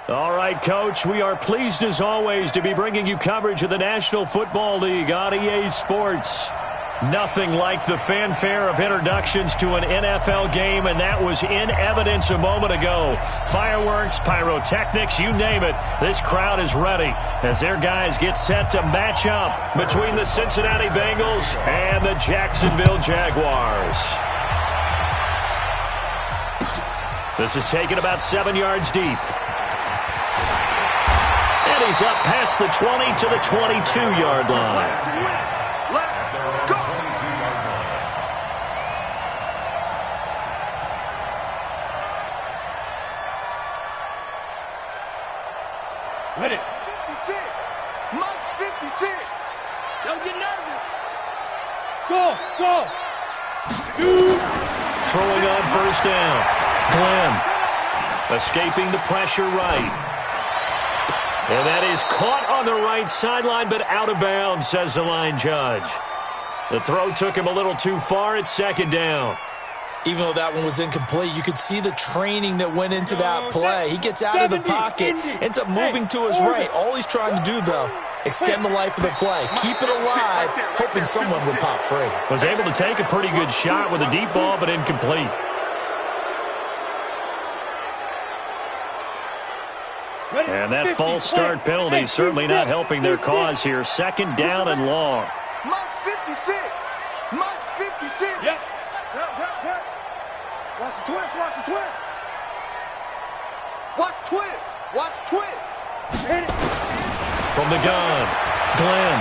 All right, Coach, we are pleased as always to be bringing you coverage of the National Football League on EA Sports. Nothing like the fanfare of introductions to an NFL game, and that was in evidence a moment ago. Fireworks, pyrotechnics, you name it, this crowd is ready as their guys get set to match up between the Cincinnati Bengals and the Jacksonville Jaguars. This is taken about 7 yards deep. And he's up past the 20 to the 22-yard line. Left, go! Ready. 56. Mike's 56. Don't get nervous. Go, go. Shoot. Throwing on first down. Glenn escaping the pressure right. And that is caught on the right sideline, but out of bounds, says the line judge. The throw took him a little too far. It's second down. Even though that one was incomplete, you could see the training that went into that play. He gets out of the pocket, ends up moving to his right. All he's trying to do, though, extend the life of the play. Keep it alive, hoping someone would pop free. Was able to take a pretty good shot with a deep ball, but incomplete. And that false start penalty is certainly not helping their cause here. Second down and long. Mike's 56. Mike's 56. Yep. Watch the twist. Watch the twist. Watch twist. Watch twist. From the gun, Glenn.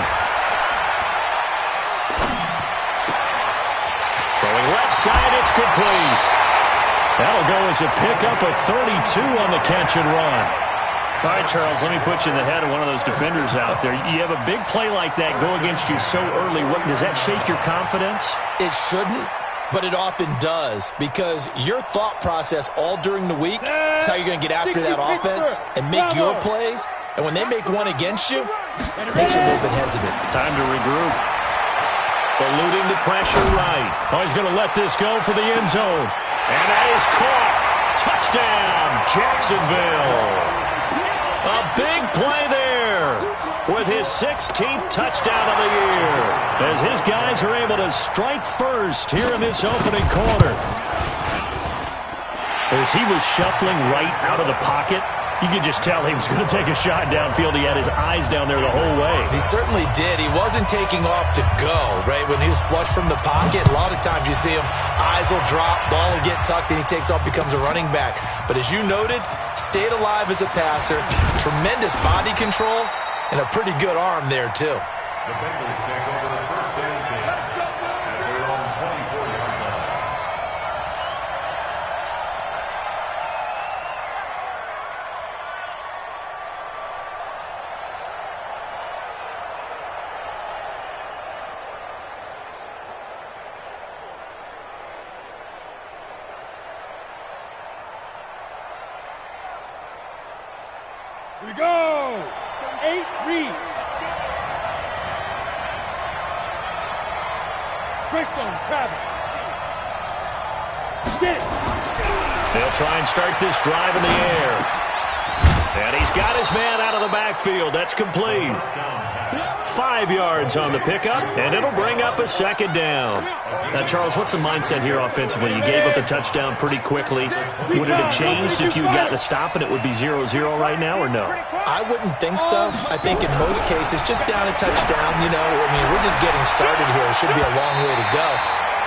Throwing left side, it's complete. That'll go as a pickup of 32 on the catch and run. All right, Charles, let me put you in the head of one of those defenders out there. You have a big play like that go against you so early. Does that shake your confidence? It shouldn't, but it often does, because your thought process all during the week is how you're going to get after that offense and make your plays. And when they make one against you, it makes you a little bit hesitant. Time to regroup. Eluding the pressure right. Oh, he's going to let this go for the end zone. And that is caught. Touchdown, Jacksonville. A big play there with his 16th touchdown of the year as his guys are able to strike first here in this opening quarter. As he was shuffling right out of the pocket, you could just tell he was going to take a shot downfield. He had his eyes down there the whole way. He certainly did. He wasn't taking off to go, right? When he was flush from the pocket, a lot of times you see him, eyes will drop, ball will get tucked, and he takes off, becomes a running back. But as you noted, stayed alive as a passer, tremendous body control, and a pretty good arm there, too. The Bengals take over the first down team at their own 24-yard line. Here we go. 8 read. Greystone travel. Get it. They'll try and start this drive in the air. And he's got his man out of the backfield. That's complete. 5 yards on the pickup, and it'll bring up a second down. Now, Charles, what's the mindset here offensively? You gave up the touchdown pretty quickly. Would it have changed if you had gotten a stop and it would be 0-0 right now, or no? I wouldn't think so. I think in most cases, just down a touchdown, we're just getting started here. It should be a long way to go.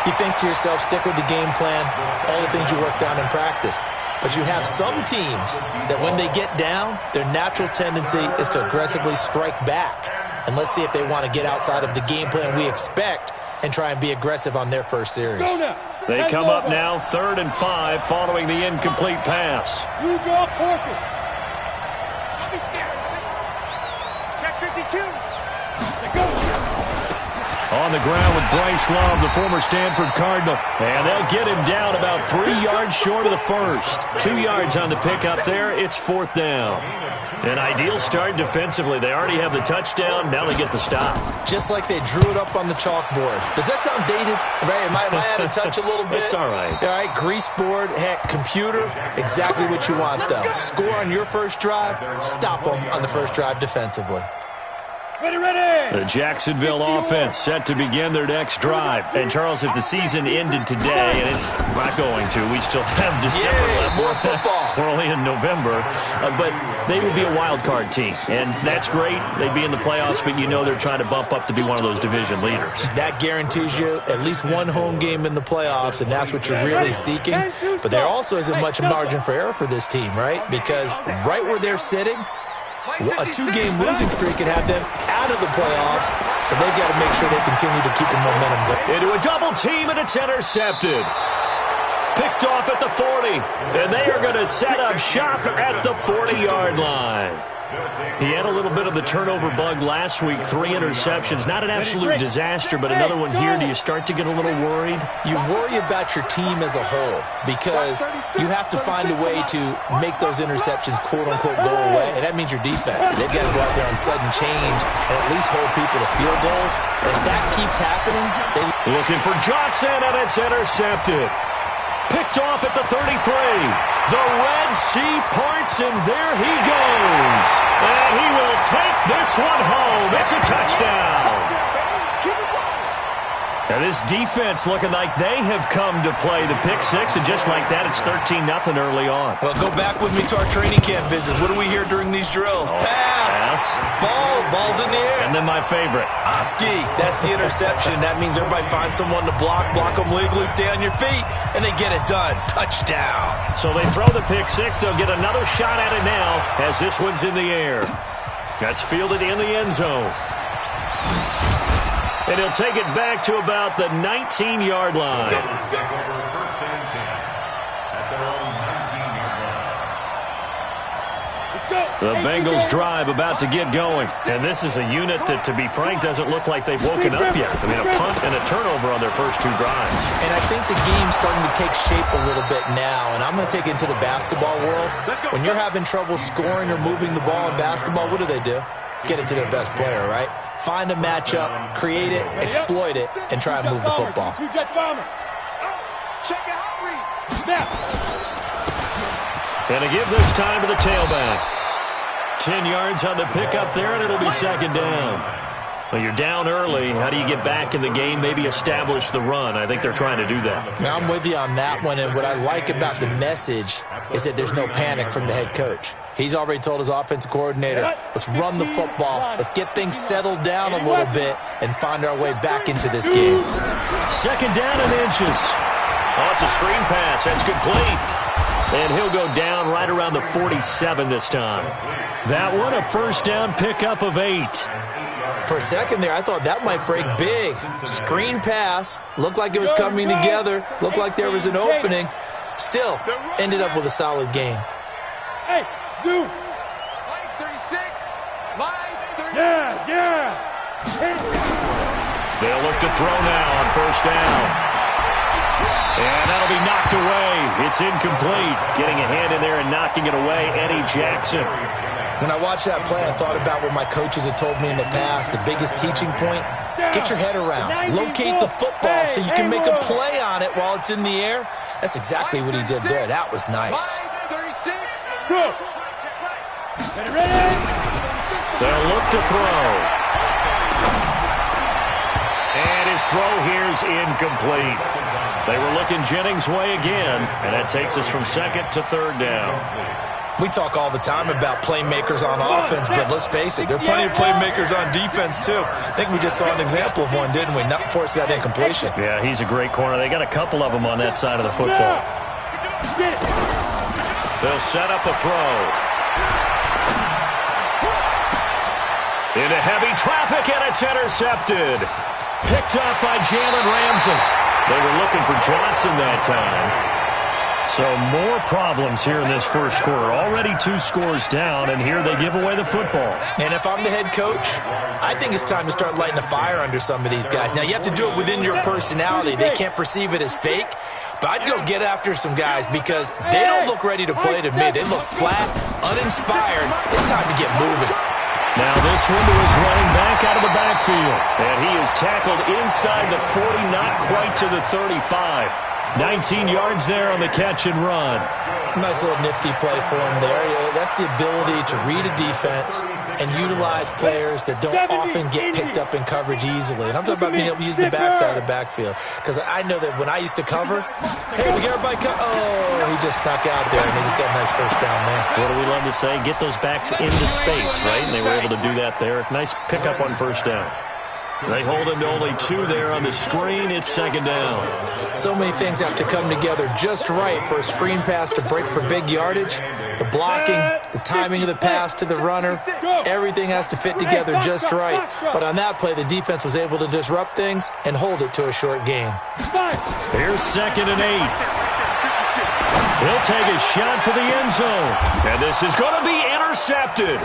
You think to yourself, stick with the game plan, all the things you worked on in practice. But you have some teams that when they get down, their natural tendency is to aggressively strike back. And let's see if they want to get outside of the game plan we expect and try and be aggressive on their first series. They come up now 3rd and 5 following the incomplete pass. You draw Porter. Don't be scared. Check 52. Go. On the ground with Bryce Love, the former Stanford Cardinal. And they'll get him down about 3 yards short of the first. 2 yards on the pickup there. It's 4th down. An ideal start defensively. They already have the touchdown. Now they get the stop. Just like they drew it up on the chalkboard. Does that sound dated? Right? Am I out of touch a little bit? It's all right. All right, grease board, heck, computer, exactly what you want, though. Score on your first drive, stop them on the first drive defensively. Ready, ready! The Jacksonville offense set to begin their next drive. And, Charles, if the season ended today, and it's not going to, we still have December left. More football. We're only in November. But they would be a wild card team. And that's great. They'd be in the playoffs, but you know they're trying to bump up to be one of those division leaders. That guarantees you at least one home game in the playoffs, and that's what you're really seeking. But there also isn't much margin for error for this team, right? Because right where they're sitting, a 2-game losing streak could have them out of the playoffs, so they've got to make sure they continue to keep the momentum going. Into a double team, and it's intercepted. Picked off at the 40, and they are going to set up shop at the 40-yard line. He had a little bit of the turnover bug last week, 3 interceptions. Not an absolute disaster, but another one here. Do you start to get a little worried? You worry about your team as a whole because you have to find a way to make those interceptions, quote-unquote, go away, and that means your defense. They've got to go out there on sudden change and at least hold people to field goals. And if that keeps happening, they... Looking for Johnson, and it's intercepted. Picked off at the 33. The Red Sea parts, and there he goes. And he will take this one home. It's a touchdown. Now this defense looking like they have come to play the pick six, and just like that, it's 13-0 early on. Well, go back with me to our training camp visit. What do we hear during these drills? Pass. Ball's in the air. And then my favorite. Oski, that's the interception. That means everybody finds someone to block them legally, stay on your feet, and they get it done. Touchdown. So they throw the pick six. They'll get another shot at it now as this one's in the air. That's fielded in the end zone. And he'll take it back to about the 19-yard line. First and 10 at their own 19-yard line. The Bengals drive about to get going. And this is a unit that, to be frank, doesn't look like they've woken up yet. I mean, a punt and a turnover on their first 2 drives. And I think the game's starting to take shape a little bit now. And I'm going to take it into the basketball world. When you're having trouble scoring or moving the ball in basketball, what do? Get it to their best player, right? Find a matchup, create it, exploit it, and try and move the football. And to give this time to the tailback. 10 yards on the pickup there, and it'll be second down. Well, you're down early. How do you get back in the game, maybe establish the run? I think they're trying to do that. Now, I'm with you on that one, and what I like about the message is that there's no panic from the head coach. He's already told his offensive coordinator, let's run the football, let's get things settled down a little bit and find our way back into this game. Second down and inches. Oh, it's a screen pass. That's complete. And he'll go down right around the 47 this time. That one, a first down pickup of 8. For a second there, I thought that might break big. Screen pass. Looked like it was coming together. Looked like there was an opening. Still, ended up with a solid game. Hey, Zoo. Line 36. Line 36. Yeah. They'll look to throw now on first down. And that'll be knocked away. It's incomplete. Getting a hand in there and knocking it away, Eddie Jackson. When I watched that play, I thought about what my coaches had told me in the past. The biggest teaching point, get your head around. Locate the football so you can make a play on it while it's in the air. That's exactly what he did there. That was nice. Good. Ready? They'll look to throw. And his throw here's incomplete. They were looking Jennings' way again, and that takes us from second to third down. We talk all the time about playmakers on offense, but let's face it, there are plenty of playmakers on defense, too. I think we just saw an example of one, didn't we? Not force that incompletion. Yeah, he's a great corner. They got a couple of them on that side of the football. They'll set up a throw. Into heavy traffic, and it's intercepted. Picked up by Jalen Ramsey. They were looking for Johnson that time. So more problems here in this first quarter. Already 2 scores down, and here they give away the football. And if I'm the head coach, I think it's time to start lighting a fire under some of these guys. Now, you have to do it within your personality. They can't perceive it as fake. But I'd go get after some guys because they don't look ready to play to me. They look flat, uninspired. It's time to get moving. Now this window is running back out of the backfield. And he is tackled inside the 40, not quite to the 35. 19 yards there on the catch and run. Nice little nifty play for him there. That's the ability to read a defense and utilize players that don't often get picked up in coverage easily. And I'm talking about being able to use the backside of the backfield. Because I know that when I used to cover, hey, we get everybody oh, he just snuck out there, and they just got a nice first down there. What do we love to say? Get those backs into space, right? And they were able to do that there. Nice pickup on first down. They hold him to only 2 there on the screen. It's second down. So many things have to come together just right for a screen pass to break for big yardage. The blocking, the timing of the pass to the runner, everything has to fit together just right. But on that play, the defense was able to disrupt things and hold it to a short game. Here's second and 8. He'll take a shot for the end zone. And this is going to be intercepted.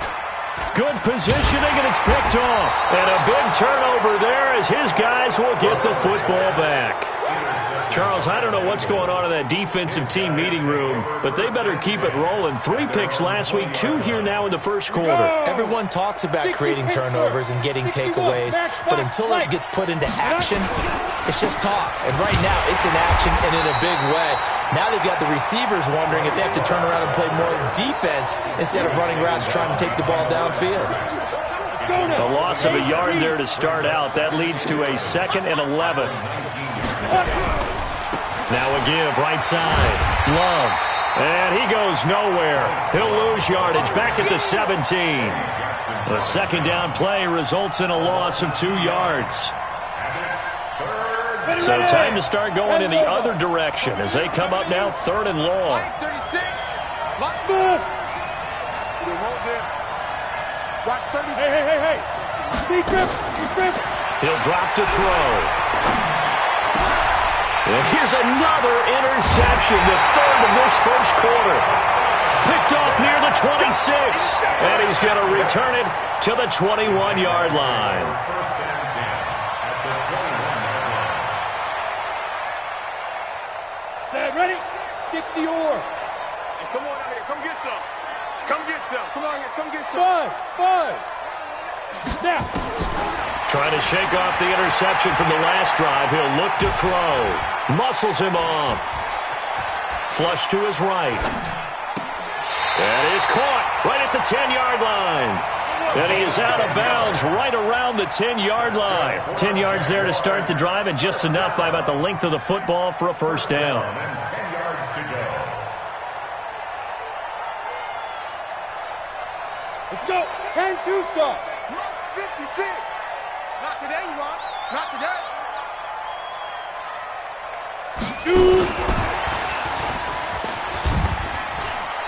Good positioning, and it's picked off. And a big turnover there as his guys will get the football back. Charles, I don't know what's going on in that defensive team meeting room, but they better keep it rolling. 3 picks last week, 2 here now in the first quarter. Everyone talks about creating turnovers and getting takeaways, but until it gets put into action, it's just talk. And right now, it's in action and in a big way. Now they've got the receivers wondering if they have to turn around and play more defense instead of running routes trying to take the ball downfield. A loss of a yard there to start out. That leads to a 2nd and 11. Now a give, right side. Love. And he goes nowhere. He'll lose yardage back at the 17. The second down play results in a loss of 2 yards. So time to start going in the other direction as they come up now 3rd and long. 36. Let's move. We want this. Watch 30. Hey. Defense. He'll drop to throw. And here's another interception, the 3rd of this first quarter. Picked off near the 26. And he's going to return it to the 21-yard line. Set, ready? 60 or. Hey, come on out here. Come get some. Come on here. Come get some. 5. Now. Trying to shake off the interception from the last drive. He'll look to throw. Muscles him off. Flush to his right. That is caught right at the 10-yard line. And he is out of bounds right around the 10-yard line. 10 yards there to start the drive, and just enough by about the length of the football for a first down. 10 yards to go. Let's go. 10 Tucson. 56. Not today, you are. Not today. 2.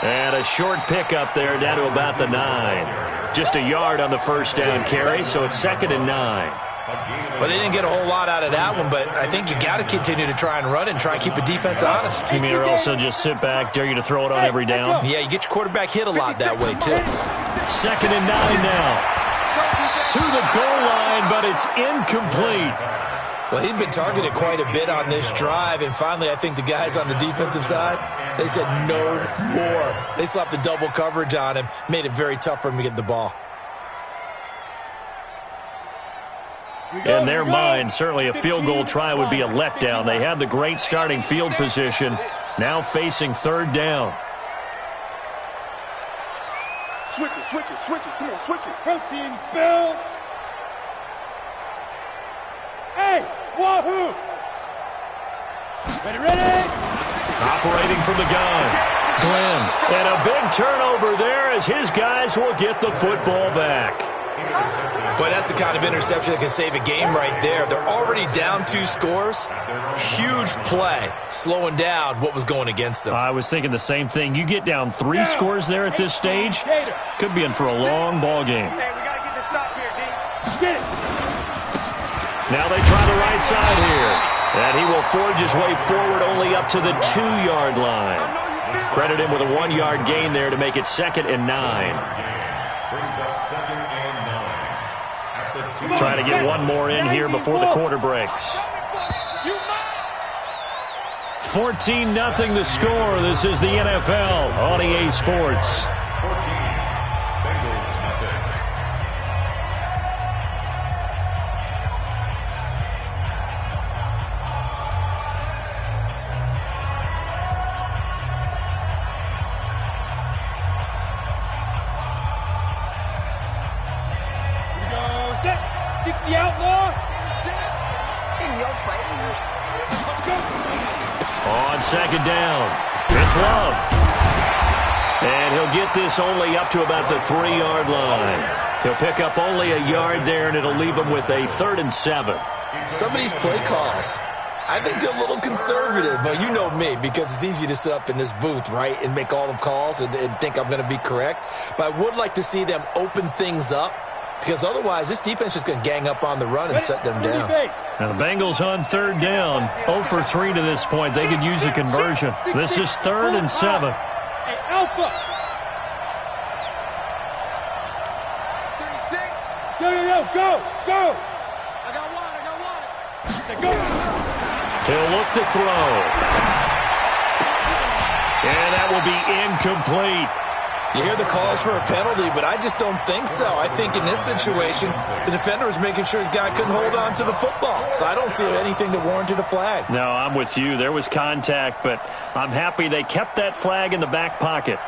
And a short pickup there down to about the 9. Just a yard on the first down carry, so it's 2nd and 9. Well, they didn't get a whole lot out of that one, but I think you got to continue to try and run and try and keep the defense honest. You mean or also just sit back, dare you to throw it on every down? Yeah, you get your quarterback hit a lot that way, too. 2nd and 9 now. To the goal line, but it's incomplete. Well, he'd been targeted quite a bit on this drive, and finally I think the guys on the defensive side, they said no more. They slapped the double coverage on him, made it very tough for him to get the ball. In their mind, certainly a field goal try would be a letdown. They have the great starting field position, now facing 3rd down. Switch it. Come on, switch it. Protein spill. Hey, wahoo. Ready. Operating from the gun. Glenn. And a big turnover there as his guys will get the football back. But that's the kind of interception that can save a game right there. They're already down 2 scores. Huge play, slowing down what was going against them. I was thinking the same thing. You get down 3 scores there at this stage, could be in for a long ball game. Hey, we got to get this stop here, D. Get it. Now they try the right side here. And he will forge his way forward only up to the 2-yard line. Credit him with a 1-yard gain there to make it 2nd and 9. Brings up 2nd and 9. Trying to get one more in here before the quarter breaks. 14-0 the score. This is the NFL on EA Sports. 14, Bengals nothing. Set. 60 outlaw. In your face. On 2nd down, it's Love. And he'll get this only up to about the 3-yard line. He'll pick up only a yard there, and it'll leave him with a 3rd and 7. Some of these play calls, I think they're a little conservative, but you know me, because it's easy to sit up in this booth, right, and make all the calls and think I'm going to be correct. But I would like to see them open things up, because otherwise this defense is going to gang up on the run and shut them down. Now the Bengals on 3rd down, 0 for 3 to this point. They could use a conversion. This is 3rd and 7. Hey, Alpha. 36. Go. I got one. Go. He'll look to throw. And that will be incomplete. You hear the calls for a penalty, but I just don't think so. I think in this situation, the defender was making sure his guy couldn't hold on to the football. So I don't see anything that warranted a flag. No, I'm with you. There was contact, but I'm happy they kept that flag in the back pocket.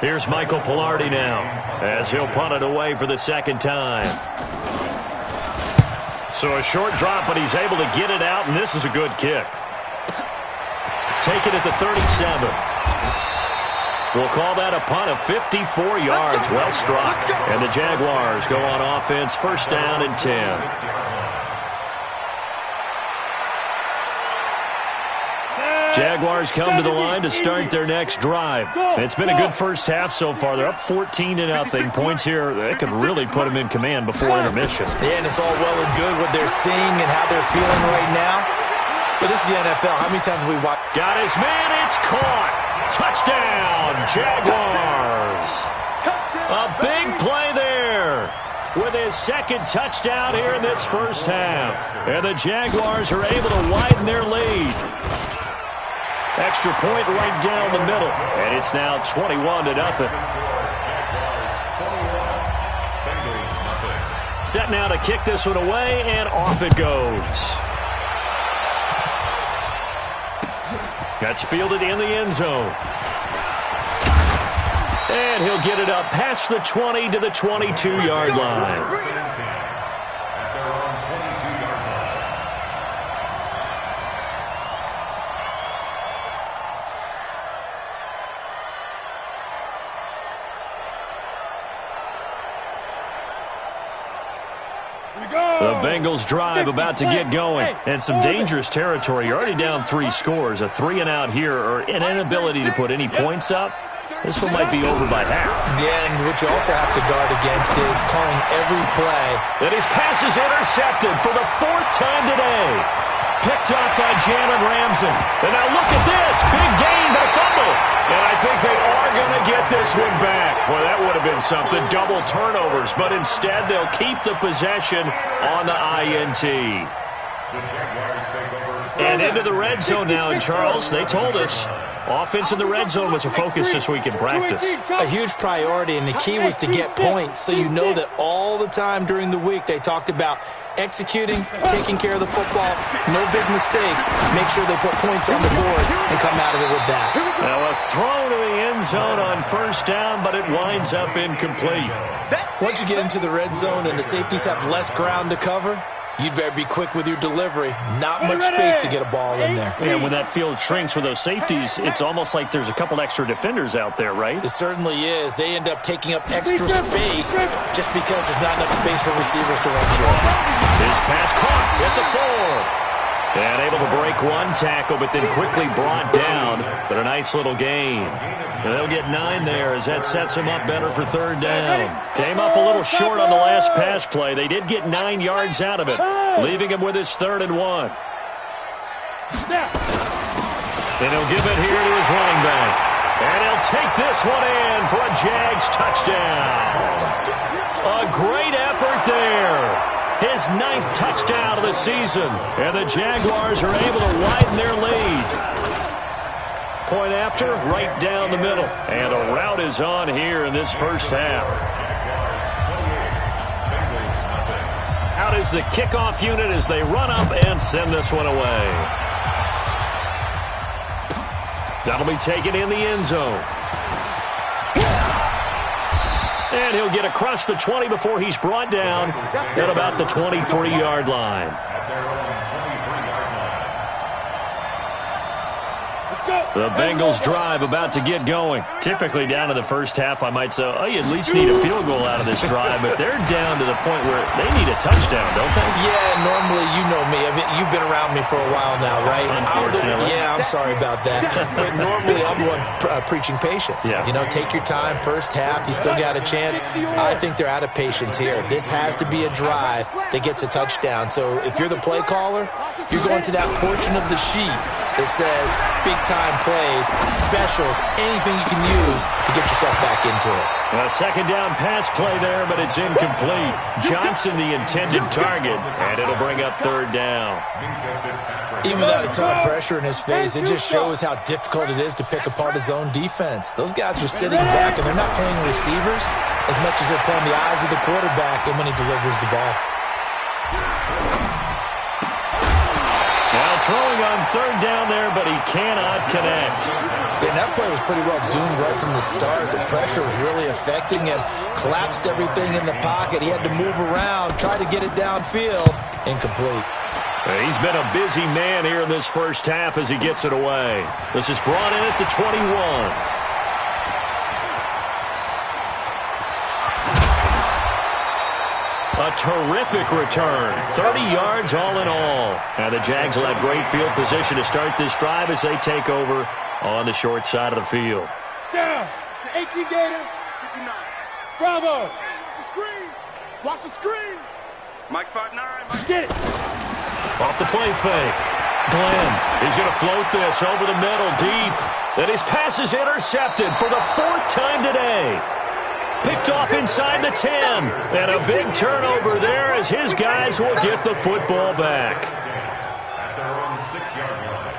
Here's Michael Pilardi now, as he'll punt it away for the 2nd time. So a short drop, but he's able to get it out, and this is a good kick. Take it at the 37. We'll call that a punt of 54 yards. Well struck. And the Jaguars go on offense, 1st down and 10. Jaguars come to the line to start their next drive. It's been a good first half so far. They're up 14-0. Points here, that could really put them in command before intermission. Yeah, and it's all well and good what they're seeing and how they're feeling right now. But this is the NFL. How many times have we watched? Got his man. It's caught. Touchdown, Jaguars. A big play there with his 2nd touchdown here in this first half. And the Jaguars are able to widen their lead. Extra point right down the middle. And it's now 21-0. Set now to kick this one away, and off it goes. That's fielded in the end zone. And he'll get it up past the 20 to the 22-yard line. The Bengals drive about to get going. And some dangerous territory. You're already down 3 scores. A 3-and-out here, or an inability to put any points up. This one might be over by half. Yeah, and what you also have to guard against is calling every play. And his pass is intercepted for the 4th time today. Picked up by Jalen Ramsey. And now look at this. Big gain, but a fumble. And I think they are going to get this one back. Well, that would have been something. Double turnovers. But instead, they'll keep the possession on the INT. And into the red zone now. And, Charles, they told us offense in the red zone was a focus this week in practice. A huge priority, and the key was to get points. So you know that all the time during the week they talked about executing, taking care of the football, no big mistakes. Make sure they put points on the board and come out of it with that. Now a throw to the end zone on 1st down, but it winds up incomplete. Once you get into the red zone and the safeties have less ground to cover, you'd better be quick with your delivery. Not much space to get a ball in there. Yeah, when that field shrinks with those safeties, it's almost like there's a couple extra defenders out there, right? It certainly is. They end up taking up extra space just because there's not enough space for receivers to run through. His pass caught at the 4. And able to break one tackle, but then quickly brought down. But a nice little gain. And they'll get 9 there as that sets them up better for 3rd down. Came up a little short on the last pass play. They did get 9 yards out of it, leaving him with his 3rd and 1. And he'll give it here to his running back. And he'll take this one in for a Jags touchdown. A great effort there. His 9th touchdown of the season. And the Jaguars are able to widen their lead. Point after, right down the middle. And a rout is on here in this first half. Out is the kickoff unit as they run up and send this one away. That'll be taken in the end zone. And he'll get across the 20 before he's brought down at about the 23-yard line. The Bengals drive about to get going. Typically down to the first half, I might say, oh, you at least need a field goal out of this drive, but they're down to the point where they need a touchdown, don't they? Yeah, normally, you know me. I mean, you've been around me for a while now, right? Unfortunately. I'm sorry about that. But normally, I'm the one preaching patience. Yeah. You know, take your time, first half, you still got a chance. I think they're out of patience here. This has to be a drive that gets a touchdown. So if you're the play caller, you're going to that portion of the sheet that says big-time plays, specials, anything you can use to get yourself back into it. A second down pass play there, but it's incomplete. Johnson the intended target, and it'll bring up third down. Even without a ton of pressure in his face, it just shows how difficult it is to pick apart his own defense. Those guys are sitting back, and they're not playing receivers as much as they're playing the eyes of the quarterback and when he delivers the ball. Now throwing on third down there, but he cannot connect. And that play was pretty well doomed right from the start. The pressure was really affecting him. Collapsed everything in the pocket. He had to move around, try to get it downfield. Incomplete. He's been a busy man here in this first half as he gets it away. This is brought in at the 21. A terrific return. 30 yards all in all. And the Jags will have great field position to start this drive as they take over on the short side of the field. Down. 18 Gator. 59. Bravo. The screen. Watch the screen. Mike 5'9". Mike. Get it. Off the play fake. Glenn is going to float this over the middle deep. And his pass is intercepted for the 4th time today. Picked off inside the 10. And a big turnover there as his guys will get the football back. At their own 6-yard line.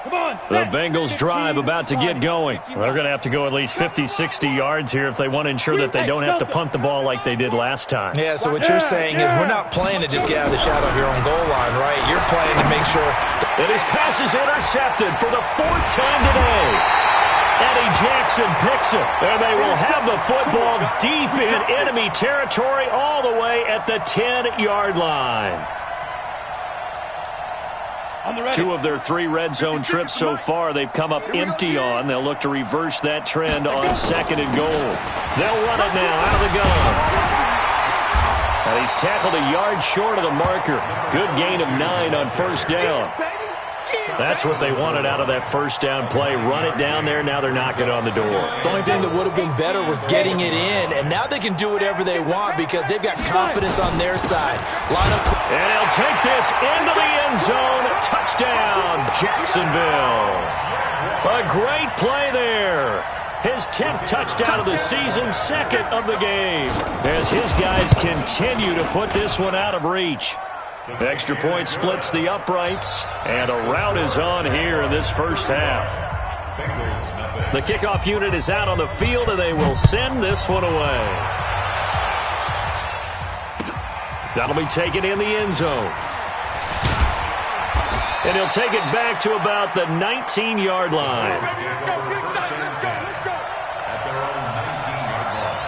Come on. The Bengals drive about to get going. They're going to have to go at least 50, 60 yards here if they want to ensure that they don't have to punt the ball like they did last time. Yeah, so what you're saying is we're not playing to just get out of the shadow of your own goal line, right? You're playing to make sure. And his pass is intercepted for the 4th time today. Eddie Jackson picks it. And they will have the football deep in enemy territory all the way at the 10-yard line. 2 of their 3 red zone trips so far they've come up empty on. They'll look to reverse that trend on 2nd and goal. They'll run it now out of the gun. And he's tackled a yard short of the marker. Good gain of 9 on first down. That's what they wanted out of that first down play. Run it down there. Now they're knocking on the door. The only thing that would have been better was getting it in, and now they can do whatever they want because they've got confidence on their side. Line up. And he'll take this into the end zone. Touchdown, Jacksonville. A great play there. His 10th touchdown of the season, 2nd of the game, as his guys continue to put this one out of reach. Extra point splits the uprights, and a rout is on here in this first half. The kickoff unit is out on the field, and they will send this one away. That'll be taken in the end zone. And he'll take it back to about the 19-yard line. Let's go. At their own 19-yard line.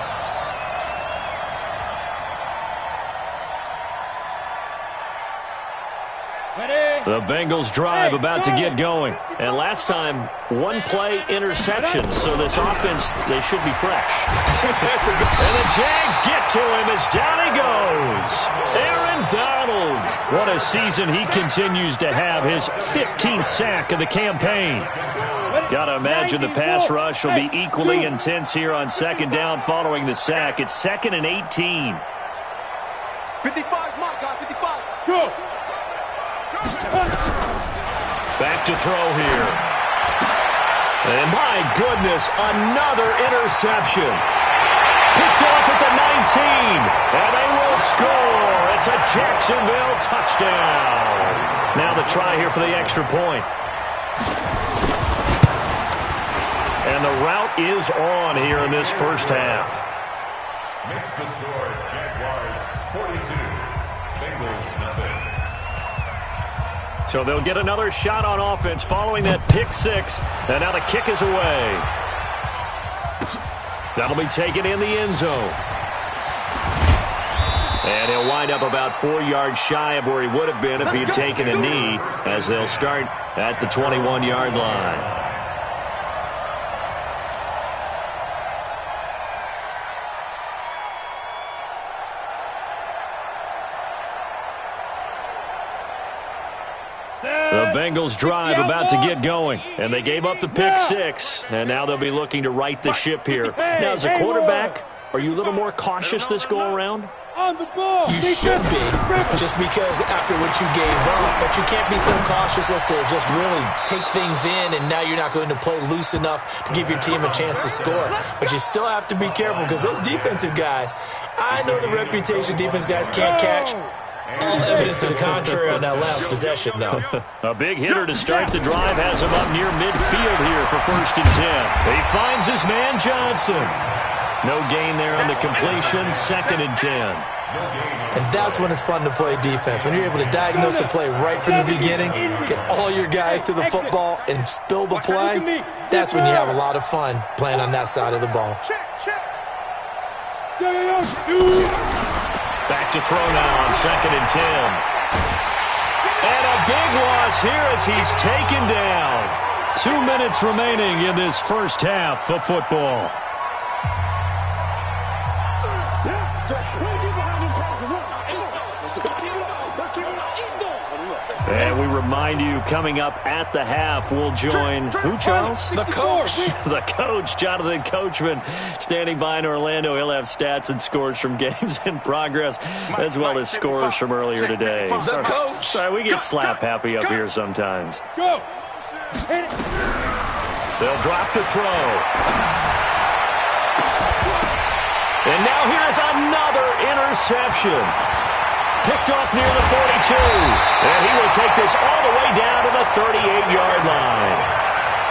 The Bengals drive about to get going. And last time, 1 play interception. So this offense, they should be fresh. And the Jags get to him as down he goes. Aaron Donald. What a season he continues to have. His 15th sack of the campaign. Got to imagine the pass rush will be equally intense here on 2nd down following the sack. It's 2nd and 18. 55, my God, 55. Go. Back to throw here. And my goodness, another interception. Picked off at the 19, and they will score. It's a Jacksonville touchdown. Now the try here for the extra point. And the route is on here in this first half. Makes the score Jaguars 42, Bengals nothing. So they'll get another shot on offense following that pick six. And now the kick is away. That'll be taken in the end zone. And he'll wind up about 4 yards shy of where he would have been if he had taken a knee, as they'll start at the 21-yard line. The Bengals drive about to get going, and they gave up the pick six, and now they'll be looking to right the ship here. Now, as a quarterback, are you a little more cautious this go-around? You should be, just because after what you gave up, but you can't be so cautious as to just really take things in, and now you're not going to play loose enough to give your team a chance to score. But you still have to be careful, because those defensive guys, I know the reputation defense guys can't catch. All evidence to the contrary on that last possession, though. A big hitter to start the drive has him up near midfield here for 1st and 10. He finds his man Johnson. No gain there on the completion, 2nd and 10. And that's when it's fun to play defense. When you're able to diagnose a play right from the beginning, get all your guys to the football, and spill the play, that's when you have a lot of fun playing on that side of the ball. Back to throw now on 2nd and 10. And a big loss here as he's taken down. 2 minutes remaining in this first half of football. And we remind you, coming up at the half, we'll join who, Charles? The coach. The coach, Jonathan Coachman, standing by in Orlando. He'll have stats and scores from games in progress, as well as scores from earlier today. The coach. Sorry, we get slap happy up here sometimes. Go. They'll drop to throw. And now here's another interception. Picked off near the 42. And he will take this all the way down to the 38-yard line.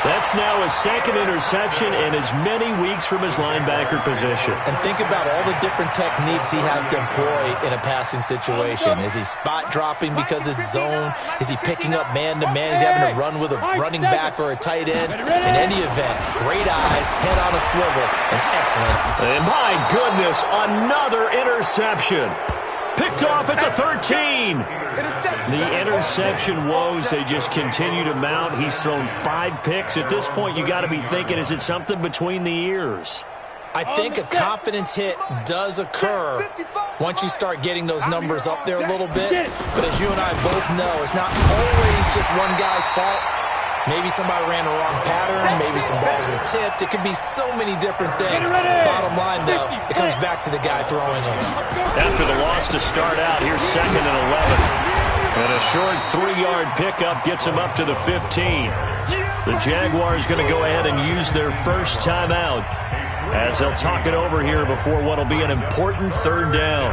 That's now his 2nd interception in as many weeks from his linebacker position. And think about all the different techniques he has to employ in a passing situation. Is he spot dropping because it's zone? Is he picking up man-to-man? Is he having to run with a running back or a tight end? In any event, great eyes, head on a swivel, and excellent. And my goodness, another interception. Picked off at the 13. The interception woes, they just continue to mount. He's thrown 5 picks. At this point, you got to be thinking, is it something between the ears? I think a confidence hit does occur once you start getting those numbers up there a little bit. But as you and I both know, it's not always just one guy's fault. Maybe somebody ran the wrong pattern. Maybe some balls were tipped. It could be so many different things. Bottom line, though, it comes back to the guy throwing them. After the loss to start out, here's 2nd and 11. And a short 3-yard pickup gets him up to the 15. The Jaguars going to go ahead and use their first timeout as they'll talk it over here before what will be an important 3rd down.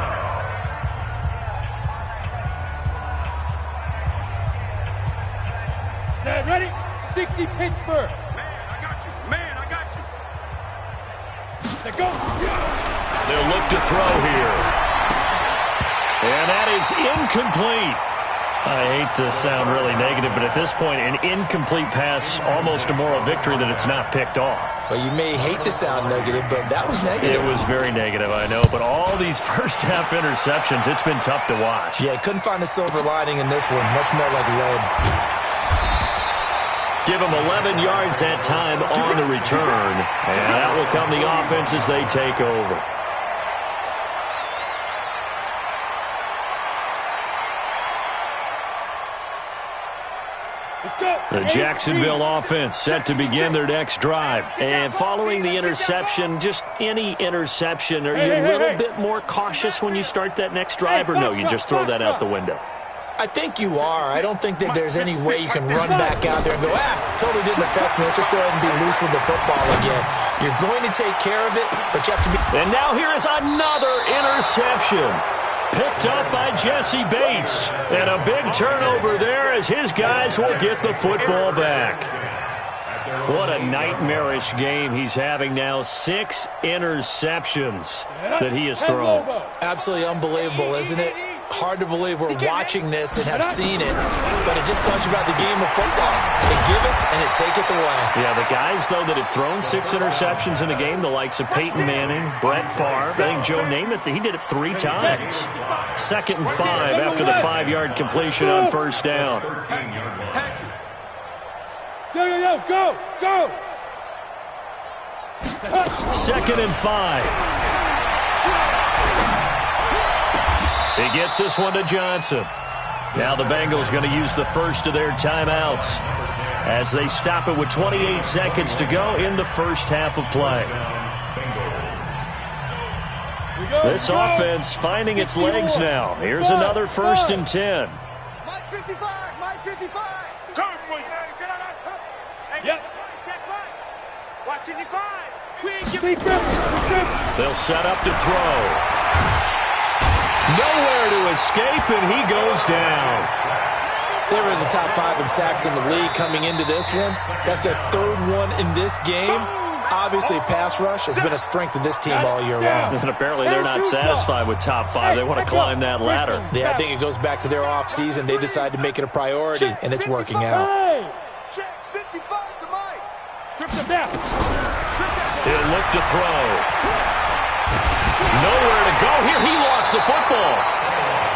Set, ready? 60 Pittsburgh. Man, I got you. Set, go. They'll look to throw here. And that is incomplete. I hate to sound really negative, but at this point, an incomplete pass, almost a moral victory that it's not picked off. Well, you may hate to sound negative, but that was negative. It was very negative, I know. But all these first-half interceptions, it's been tough to watch. Yeah, couldn't find a silver lining in this one. Much more like lead. Give them 11 yards that time on the return. And that will come the offense as they take over. The Jacksonville offense set to begin their next drive. And following the interception, just any interception, are you a little bit more cautious when you start that next drive, or no, you just throw that out the window? I think you are. I don't think that there's any way you can run back out there and go, totally didn't affect me. Let's just go ahead and be loose with the football again. You're going to take care of it, but you have to be... And now here is another interception. Picked up by Jesse Bates. And a big turnover there as his guys will get the football back. What a nightmarish game he's having now. 6 interceptions that he has thrown. Absolutely unbelievable, isn't it? Hard to believe we're watching this and have seen it, but it just tells you about the game of football. It giveth and it taketh away. Yeah, the guys, though, that have thrown 6 interceptions in a game, the likes of Peyton Manning, Brett Favre, I think Joe Namath, he did it 3 times. 2nd and 5 after the 5-yard completion on first down. Go! 2nd and 5. He gets this one to Johnson. Now the Bengals going to use the first of their timeouts as they stop it with 28 seconds to go in the first half of play. This offense finding its legs now. Here's another 1st and 10. Mike 55, Mike 55. Come, Mike. Yep. Watch 55. They'll set up to throw. Nowhere to escape, and he goes down. They were in the top 5 in sacks in the league coming into this one. That's their 3rd one in this game. Obviously, pass rush has been a strength of this team all year long. And apparently they're not satisfied with top 5. They want to climb that ladder. Yeah, I think it goes back to their offseason. They decided to make it a priority, and it's working out. Check 55 to Mike. Strip them down. He'll look to throw. Nowhere to go here. He lost the football.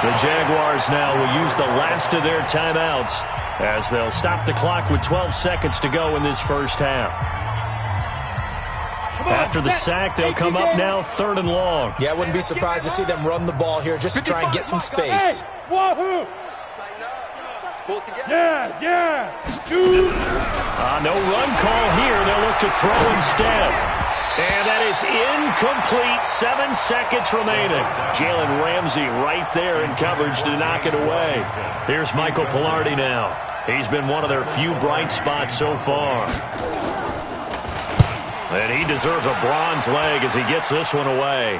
The Jaguars now will use the last of their timeouts as they'll stop the clock with 12 seconds to go in this first half. After the sack, they'll come up now 3rd and long. Yeah, I wouldn't be surprised to see them run the ball here just to try and get some space. Wahoo! Pull together. Yeah. No run call here. They'll look to throw instead. And that is incomplete. 7 seconds remaining. Jalen Ramsey right there in coverage to knock it away. Here's Michael Pilardi now. He's been one of their few bright spots so far. And he deserves a bronze leg as he gets this one away.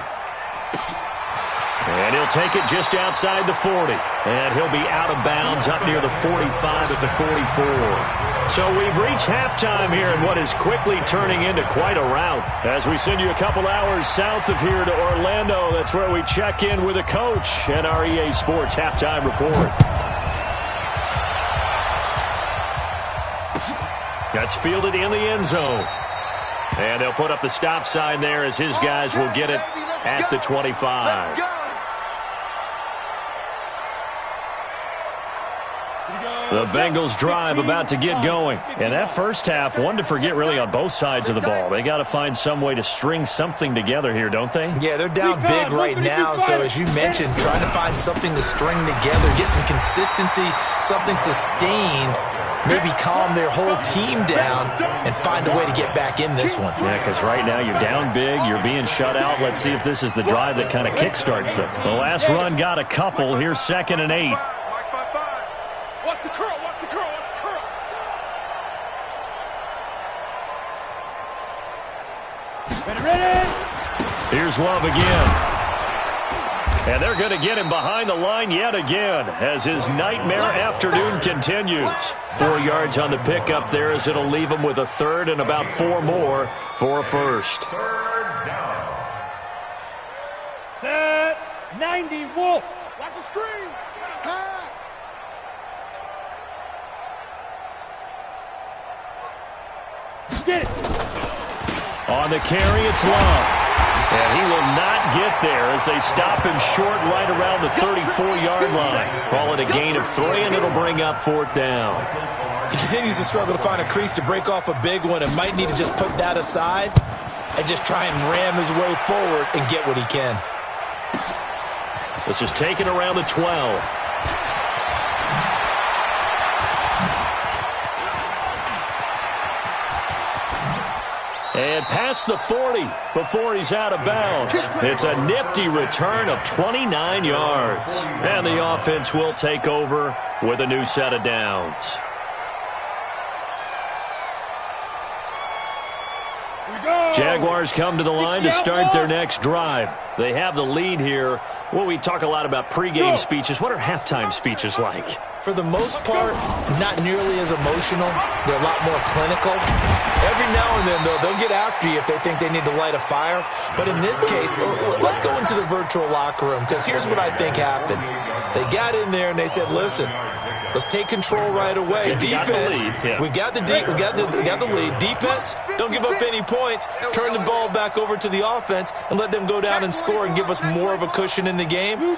And he'll take it just outside the 40. And he'll be out of bounds up near the 45 at the 44. So we've reached halftime here in what is quickly turning into quite a rout. As we send you a couple hours south of here to Orlando, that's where we check in with a coach and our EA Sports halftime report. That's fielded in the end zone. And they'll put up the stop sign there as his guys will get it at the 25. The Bengals drive about to get going. And that first half, one to forget really on both sides of the ball. They got to find some way to string something together here, don't they? Yeah, they're down big right now. So as you mentioned, trying to find something to string together, get some consistency, something sustained, maybe calm their whole team down and find a way to get back in this one. Yeah, because right now you're down big, you're being shut out. Let's see if this is the drive that kind of kickstarts them. The last run got a couple. Here's 2nd and 8. Watch the curl. Ready? Here's Love again. And they're going to get him behind the line yet again as his nightmare afternoon continues. 4 yards on the pickup there as it'll leave him with a 3rd and about 4 more for a first. 3rd down. Set. 90 Wolf. Watch the screen. Pass. Get it. On the carry, it's Love. And he will not get there as they stop him short right around the 34-yard line. Call it a gain of 3, and it'll bring up 4th down. He continues to struggle to find a crease to break off a big one and might need to just put that aside and just try and ram his way forward and get what he can. This is taken around the 12. And past the 40 before he's out of bounds. It's a nifty return of 29 yards. And the offense will take over with a new set of downs. Jaguars come to the line to start their next drive. They have the lead here. Well, we talk a lot about pregame speeches. What are halftime speeches like? For the most part, not nearly as emotional. They're a lot more clinical. Every now and then, though, they'll get after you if they think they need to light a fire. But in this case, let's go into the virtual locker room, because here's what I think happened. They got in there and they said, listen, let's take control right away. Defense, we got the lead. Defense, don't give up any points. Turn the ball back over to the offense and let them go down and score and give us more of a cushion in the game.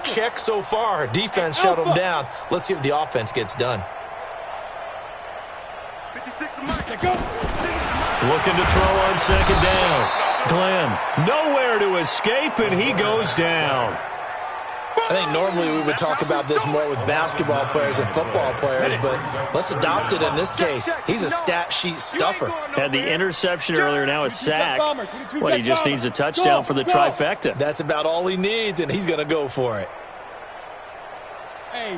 Check so far. Defense shut them down. Let's see if the offense gets done. Looking to throw on second down. Glenn, nowhere to escape, and he goes down. I think normally we would talk about this more with basketball players and football players, but let's adopt it in this case. He's a stat sheet stuffer. Had the interception earlier, now a sack. What, he just needs a touchdown for the trifecta. That's about all he needs, and he's going to go for it. On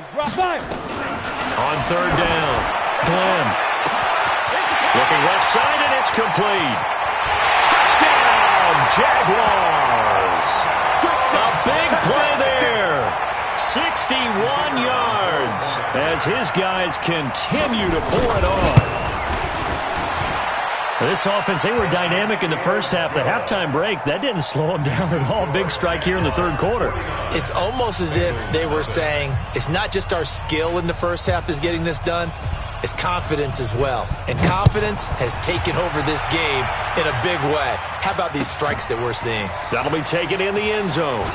third down, Glenn. Looking left side, and it's complete. Touchdown, Jaguars. A big play there. 61 yards as his guys continue to pour it on. This offense, they were dynamic in the first half. The halftime break, that didn't slow them down at all. Big strike here in the third quarter. It's almost as if they were saying, it's not just our skill in the first half that's getting this done, it's confidence as well. And confidence has taken over this game in a big way. How about these strikes that we're seeing? That'll be taken in the end zone.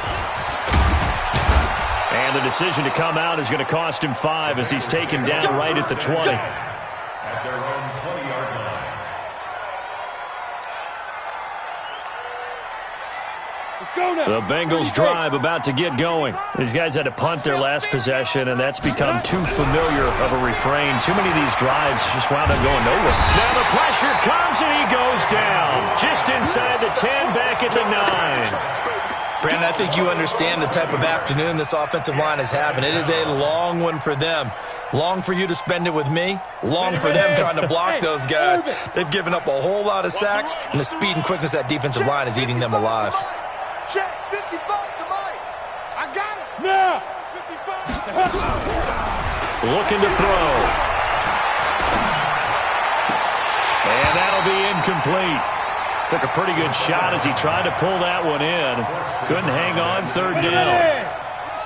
And the decision to come out is going to cost him 5 as he's taken down right at the 20. At their own 20-yard line. The Bengals drive about to get going. These guys had to punt their last possession, and that's become too familiar of a refrain. Too many of these drives just wound up going nowhere. Now the pressure comes, and he goes down. Just inside the 10, back at the 9. Brandon, I think you understand the type of afternoon this offensive line is having. It is a long one for them. Long for you to spend it with me. Long for them trying to block those guys. They've given up a whole lot of sacks, and the speed and quickness of that defensive line is eating them alive. Check 55 to Mike. I got it. Now. 55. Looking to throw. And that'll be incomplete. Took a pretty good shot as he tried to pull that one in. Couldn't hang on third down.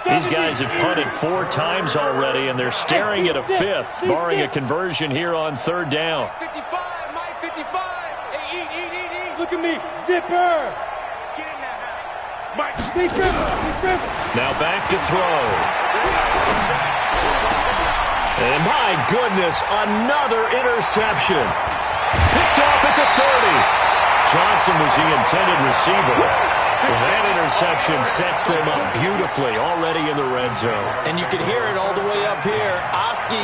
These guys have punted 4 times already, and they're staring at a 5th, barring a conversion here on third down. 55, Mike, 55. Hey, eat. Look at me. Zipper. Get in there now. Mike. Big dribble. Now back to throw. And my goodness, another interception. Picked off at the 30. Johnson was the intended receiver. Well, that interception sets them up beautifully already in the red zone. And you can hear it all the way up here. Oski,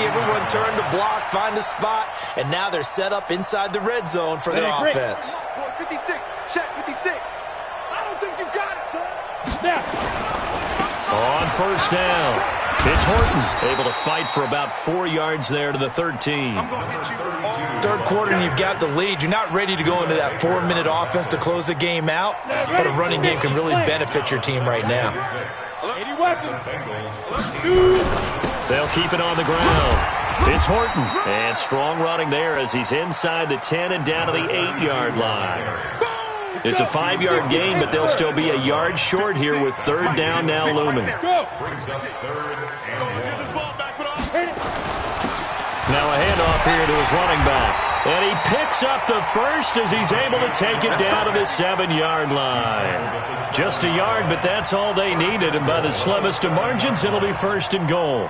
everyone turned to block, find a spot, and now they're set up inside the red zone for their offense. 56, check 56. I don't think you got it, son. Now. On first down, it's Horton, able to fight for about 4 yards there to the 13. I'm going to hit you all. Third quarter and you've got the lead. You're not ready to go into that 4-minute offense to close the game out, but a running game can really benefit your team right now. 80 weapons. They'll keep it on the ground. It's Horton, and strong running there as he's inside the 10 and down to the 8-yard line. It's a 5-yard gain, but they'll still be a yard short here with third down now looming. Now a handoff here to his running back. And he picks up the first as he's able to take it down to the 7-yard line. Just a yard, but that's all they needed. And by the slimmest of margins, it'll be first and goal.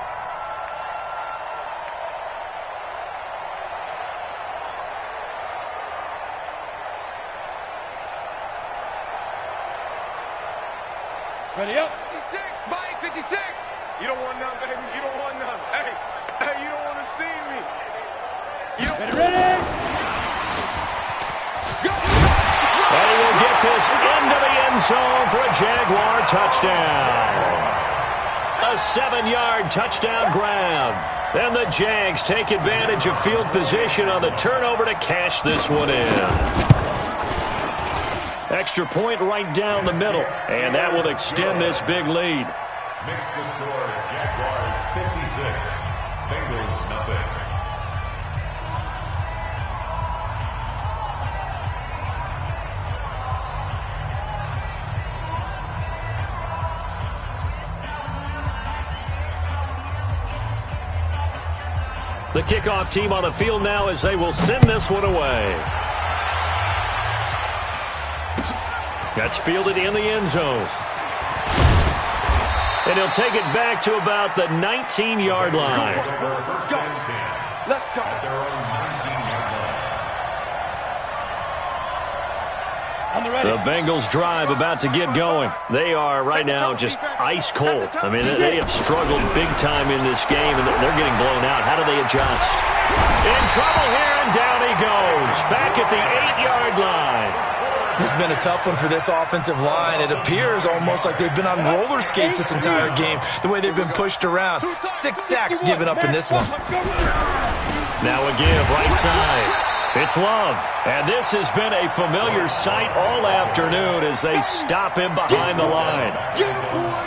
Ready up. 56, Mike, 56. You don't want none, baby. You don't want none. Hey, you don't want to see me. You don't Ready. end zone for a Jaguar touchdown. A 7-yard touchdown grab. And the Jags take advantage of field position on the turnover to cash this one in. Extra point right down the middle, and that will extend this big lead. Makes the score Jaguars 56, Bengals nothing. The kickoff team on the field now as they will send this one away. That's fielded in the end zone. And he'll take it back to about the 19-yard line. Let's go. At their own 19-yard line. The Bengals drive about to get going. They are right now just ice cold. I mean, they have struggled big time in this game, and they're getting blown out. How do they adjust? In trouble here, and down he goes. Back at the 8-yard line. This has been a tough one for this offensive line. It appears almost like they've been on roller skates this entire game, the way they've been pushed around. 6 sacks given up in this one. Now a give right side. It's Love, and this has been a familiar sight all afternoon as they stop him behind the line.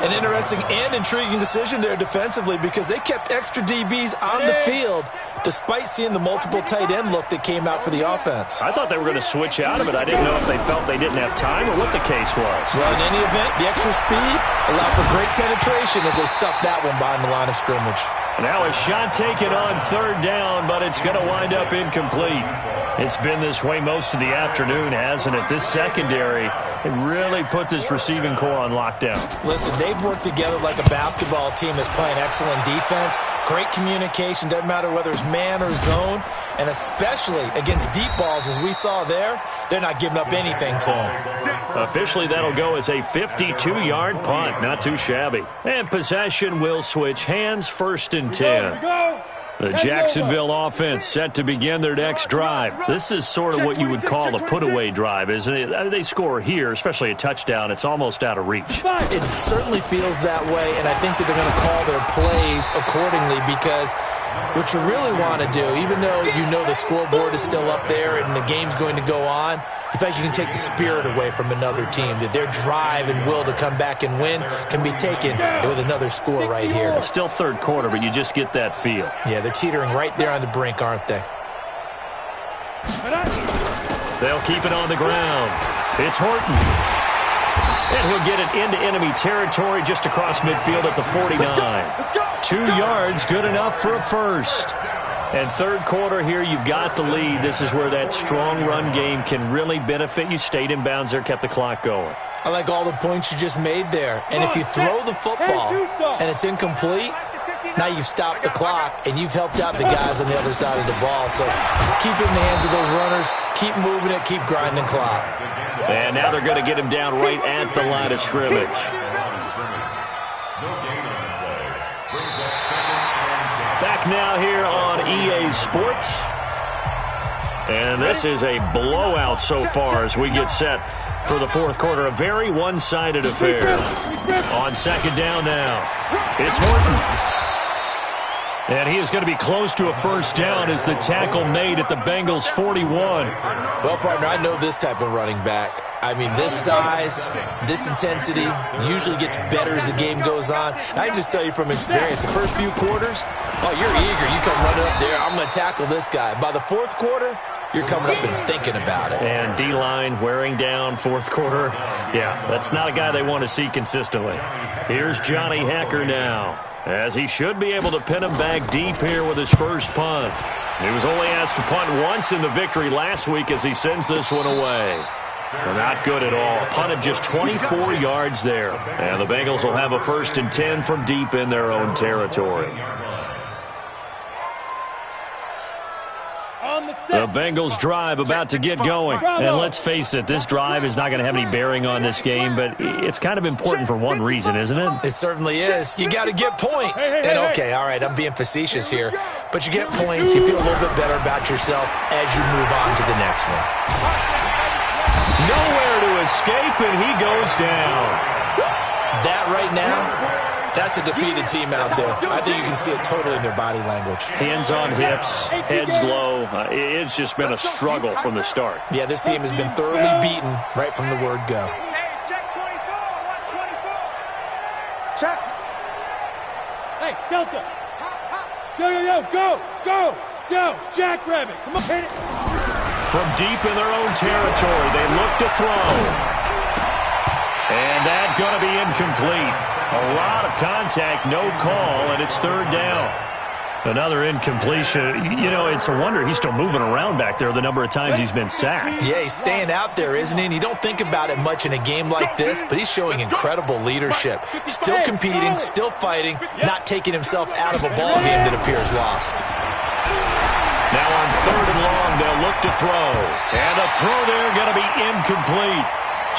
An interesting and intriguing decision there defensively because they kept extra DBs on the field despite seeing the multiple tight end look that came out for the offense. I thought they were going to switch out of it. I didn't know if they felt they didn't have time or what the case was. Well, in any event, the extra speed allowed for great penetration as they stuffed that one behind the line of scrimmage. Now a shot taken on 3rd down, but it's going to wind up incomplete. It's been this way most of the afternoon, hasn't it? This secondary it really put this receiving core on lockdown. Listen, they've worked together like a basketball team that's playing excellent defense. Great communication, doesn't matter whether it's man or zone. And especially against deep balls, as we saw there, they're not giving up anything to them. Officially, that'll go as a 52-yard punt. Not too shabby. And possession will switch hands, 1st and 10. The Jacksonville offense set to begin their next drive. This is sort of what you would call a put-away drive, isn't it? I mean, they score here, especially a touchdown. It's almost out of reach. It certainly feels that way, and I think that they're going to call their plays accordingly because what you really want to do, even though you know the scoreboard is still up there and the game's going to go on, in fact, you can take the spirit away from another team, that their drive and will to come back and win can be taken with another score right here. It's still 3rd quarter, but you just get that feel. Yeah, they're teetering right there on the brink, aren't they? They'll keep it on the ground. It's Horton. And he'll get it into enemy territory just across midfield at the 49. 2 yards, good enough for a first. And 3rd quarter here, you've got the lead. This is where that strong run game can really benefit you. Stayed in bounds there, kept the clock going. I like all the points you just made there. And if you throw the football and it's incomplete, now you've stopped the clock and you've helped out the guys on the other side of the ball. So keep it in the hands of those runners. Keep moving it. Keep grinding clock. And now they're going to get him down right at the line of scrimmage. Back now here on EA Sports. And this is a blowout so far as we get set for the 4th quarter. A very one-sided affair. On 2nd down now. It's Horton. And he is going to be close to a first down as the tackle made at the Bengals' 41. Well, partner, I know this type of running back. I mean, this size, this intensity usually gets better as the game goes on. And I can just tell you from experience, the first few quarters, oh, you're eager. You come running up there, I'm going to tackle this guy. By the 4th quarter, you're coming up and thinking about it. And D-line wearing down 4th quarter. Yeah, that's not a guy they want to see consistently. Here's Johnny Hacker now, as he should be able to pin him back deep here with his first punt. He was only asked to punt once in the victory last week as he sends this one away. They're not good at all. Punt of just 24 yards there. And the Bengals will have a 1st and 10 from deep in their own territory. The Bengals drive about to get going. And let's face it, this drive is not going to have any bearing on this game, but it's kind of important for one reason, isn't it? It certainly is. You got to get points. And okay, all right, I'm being facetious here, but you get points, you feel a little bit better about yourself as you move on to the next one. Nowhere to escape, and he goes down. That right now, that's a defeated team out there. I think you can see it totally in their body language. Hands on hips, heads low. It's just been a struggle from the start. Yeah, this team has been thoroughly beaten right from the word go. Hey, check 24. Watch 24. Check. Hey, Delta. Go. Jackrabbit. Come on, hit it. From deep in their own territory, they look to throw. And that's going to be incomplete. A lot of contact, no call, and it's third down. Another incompletion. You know, it's a wonder he's still moving around back there the number of times he's been sacked. Yeah, he's staying out there, isn't he? And you don't think about it much in a game like this, but he's showing incredible leadership. Still competing, still fighting, not taking himself out of a ball game that appears lost. Now on third and long, they'll look to throw. And the throw there going to be incomplete.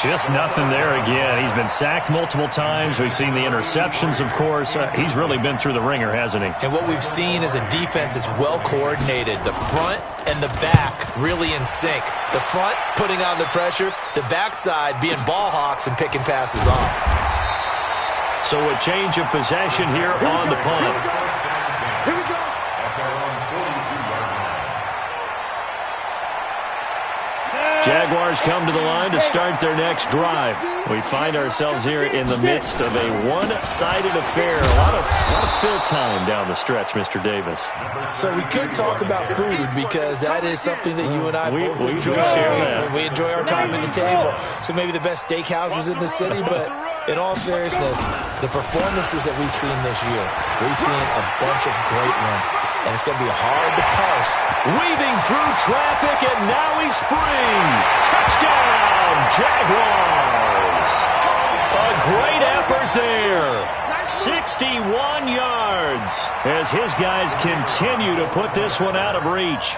Just nothing there again. He's been sacked multiple times. We've seen the interceptions, of course. He's really been through the ringer, hasn't he? And what we've seen is a defense that's well coordinated. The front and the back really in sync. The front putting on the pressure. The backside being ball hawks and picking passes off. So a change of possession here on the punt. Here we go. Jaguars come to the line to start their next drive. We find ourselves here in the midst of a one-sided affair. A lot of fill time down the stretch, Mr. Davis. So we could talk about food because that is something that you and I both enjoy. Share that. We enjoy our time at the table. So maybe the best steakhouses in the city, but in all seriousness, the performances that we've seen this year, we've seen a bunch of great ones. And it's going to be hard to parse. Weaving through traffic, and now he's free. Touchdown, Jaguars. A great effort there. 61 yards as his guys continue to put this one out of reach.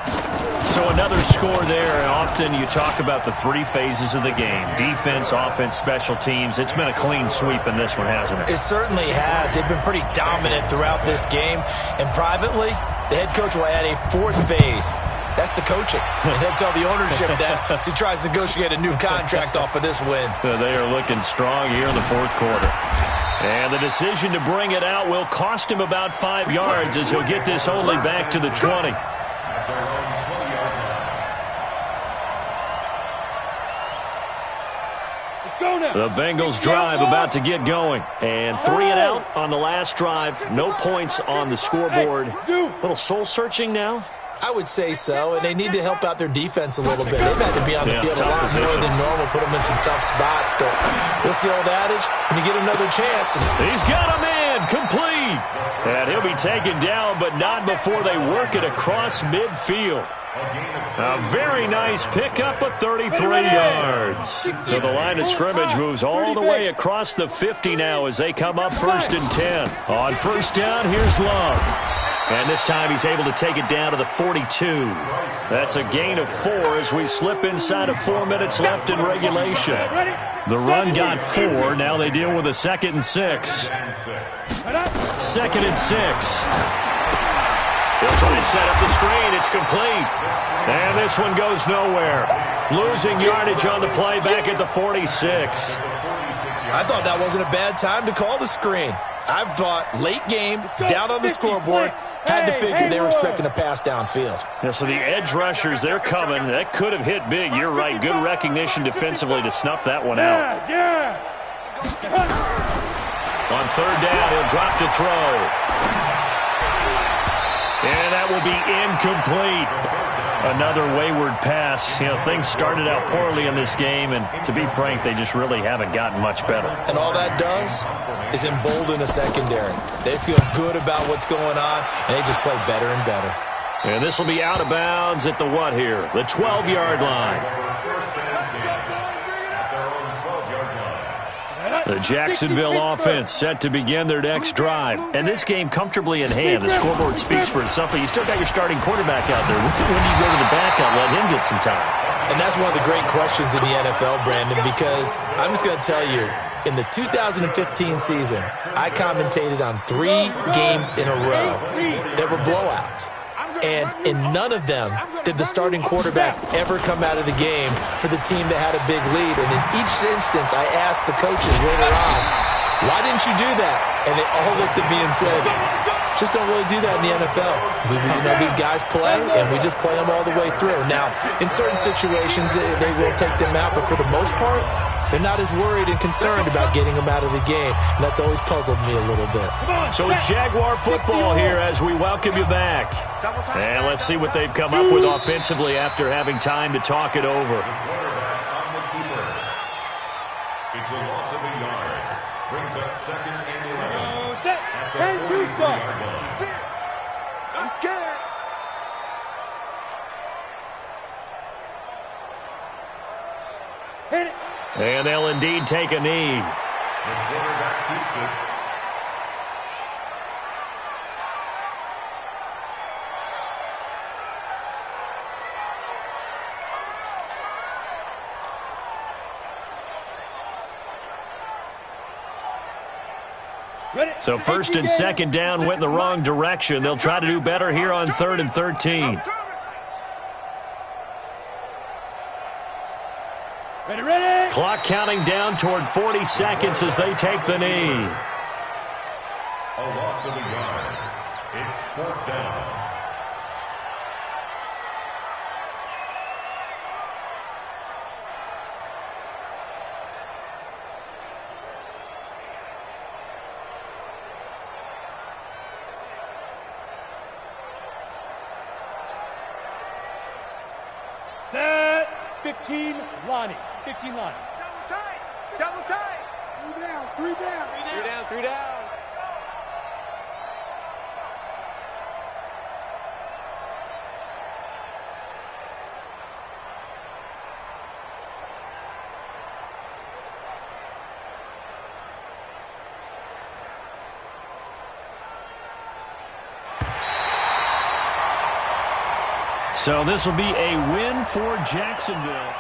So another score there. And often you talk about the three phases of the game. Defense, offense, special teams. It's been a clean sweep in this one, hasn't it? It certainly has. They've been pretty dominant throughout this game. And privately, the head coach will add a fourth phase. That's the coaching. And he'll tell the ownership that as he tries to negotiate a new contract off of this win. They are looking strong here in the fourth quarter. And the decision to bring it out will cost him about 5 yards as he'll get this only back to the 20. The Bengals drive about to get going. And 3 and out on the last drive. No points on the scoreboard. A little soul-searching now? I would say so, and they need to help out their defense a little bit. They've had to be on the field a lot more than normal, put them in some tough spots. But what's the old adage? When you get another chance. He's got a man, complete. And he'll be taken down, but not before they work it across midfield. A very nice pickup of 33 yards. So the line of scrimmage moves all the way across the 50 now as they come up 1st and 10. On first down, here's Love. And this time he's able to take it down to the 42. That's a gain of 4 as we slip inside of 4 minutes left in regulation. The run got 4. Now they deal with a 2nd and 6. 2nd and 6. They'll try and set up the screen. It's complete. And this one goes nowhere. Losing yardage on the play back at the 46. I thought that wasn't a bad time to call the screen. I thought late game, down on the scoreboard, had to figure they were expecting a pass downfield. Yeah, so the edge rushers, they're coming. That could have hit big. You're right. Good recognition defensively to snuff that one out. On third down, he'll drop to throw. And that will be incomplete. Another wayward pass. You know, things started out poorly in this game, and to be frank, they just really haven't gotten much better. And all that does is embolden the secondary. They feel good about what's going on, and they just play better and better. And this will be out of bounds at the what here? The 12-yard line. The Jacksonville offense set to begin their next drive. And this game comfortably in hand. The scoreboard speaks for itself, but you still got your starting quarterback out there. When do you go to the backup, let him get some time? And that's one of the great questions in the NFL, Brandon, because I'm just going to tell you, in the 2015 season, I commentated on 3 games in a row that were blowouts. And in none of them did the starting quarterback ever come out of the game for the team that had a big lead. And in each instance, I asked the coaches later on, why didn't you do that? And they all looked at me and said, just don't really do that in the NFL. These guys play, and we just play them all the way through. Now, in certain situations, they will take them out, but for the most part, they're not as worried and concerned about getting them out of the game, and that's always puzzled me a little bit. So it's Jaguar football here as we welcome you back. And let's see what they've come up with offensively after having time to talk it over. It's a loss of a yard. Brings up 2nd and 11. Set. 10-2, son. I'm scared. Hit it. And they'll indeed take a knee. The quarterback keeps it. So 1st and 2nd down went in the wrong direction. They'll try to do better here on 3rd and 13. Ready. Clock counting down toward 40 seconds as they take the knee. A loss of a yard. It's 4th down. Set. 15, Lonnie. 15, Lonnie. Double tight. Double tight. 3 down. 3 down. 3 down. 3 down. So this will be a win for Jacksonville.